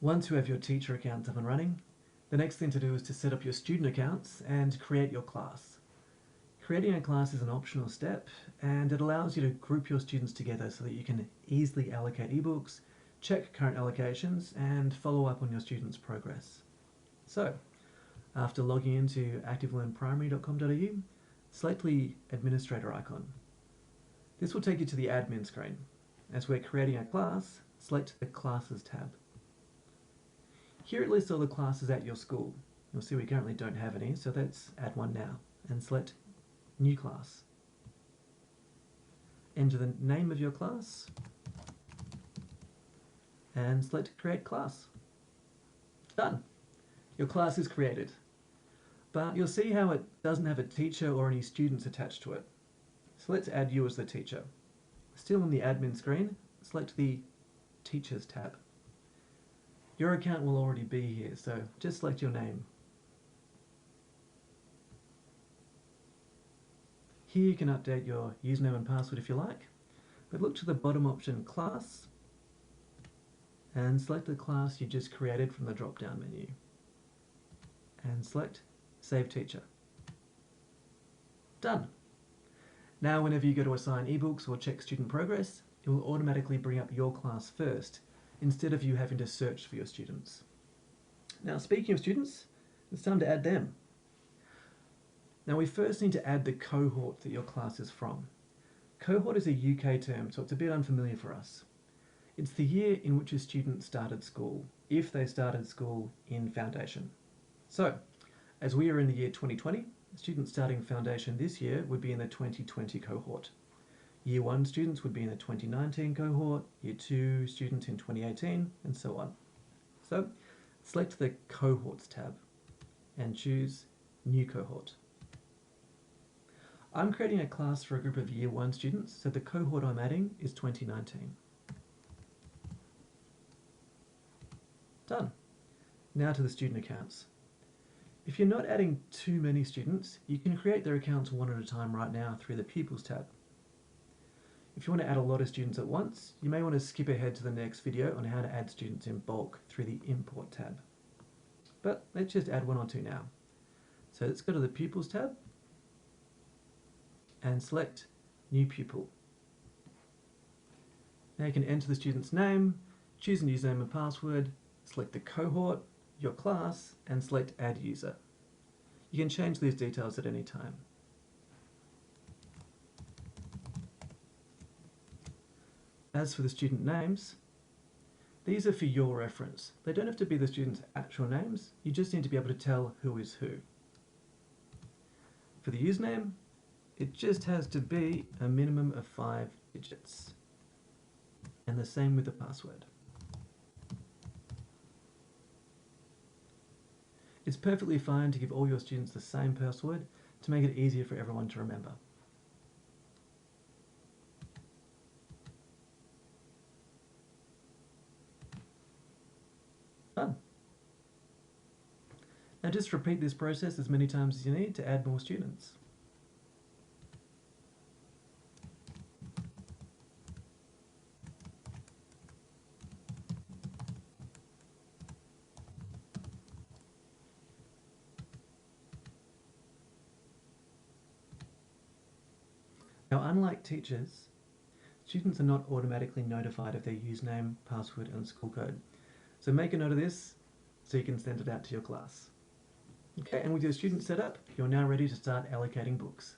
Once you have your teacher accounts up and running, the next thing to do is to set up your student accounts and create your class. Creating a class is an optional step, and it allows you to group your students together so that you can easily allocate ebooks, check current allocations, and follow up on your students' progress. So, after logging into ActiveLearnPrimary.com.au, select the administrator icon. This will take you to the admin screen. As we're creating a class, select the Classes tab. Here it lists all the classes at your school. You'll see we currently don't have any, so let's add one now, and select New Class. Enter the name of your class, and select Create Class. Done! Your class is created. But you'll see how it doesn't have a teacher or any students attached to it. So let's add you as the teacher. Still on the admin screen, select the Teachers tab. Your account will already be here, so just select your name. Here you can update your username and password if you like, but look to the bottom option Class and select the class you just created from the drop-down menu. And select Save Teacher. Done! Now whenever you go to assign ebooks or check student progress, it will automatically bring up your class first, instead of you having to search for your students. Now speaking of students, it's time to add them. Now we first need to add the cohort that your class is from. Cohort is a UK term, so it's a bit unfamiliar for us. It's the year in which a student started school, if they started school in Foundation. So, as we are in the year 2020, students starting Foundation this year would be in the 2020 cohort. Year 1 students would be in the 2019 cohort, Year 2 students in 2018, and so on. So, select the Cohorts tab and choose New Cohort. I'm creating a class for a group of Year 1 students, so the cohort I'm adding is 2019. Done. Now to the student accounts. If you're not adding too many students, you can create their accounts one at a time right now through the Pupils tab. If you want to add a lot of students at once, you may want to skip ahead to the next video on how to add students in bulk through the Import tab. But let's just add one or two now. So let's go to the Pupils tab and select New Pupil. Now you can enter the student's name, choose a username and password, select the cohort, your class, and select Add User. You can change these details at any time. As for the student names, these are for your reference. They don't have to be the student's actual names, you just need to be able to tell who is who. For the username, it just has to be a minimum of 5 digits. And the same with the password. It's perfectly fine to give all your students the same password to make it easier for everyone to remember. Done. Now just repeat this process as many times as you need to add more students. Now, unlike teachers, students are not automatically notified of their username, password, and school code. So make a note of this so you can send it out to your class. Okay, and with your student set up, you're now ready to start allocating books.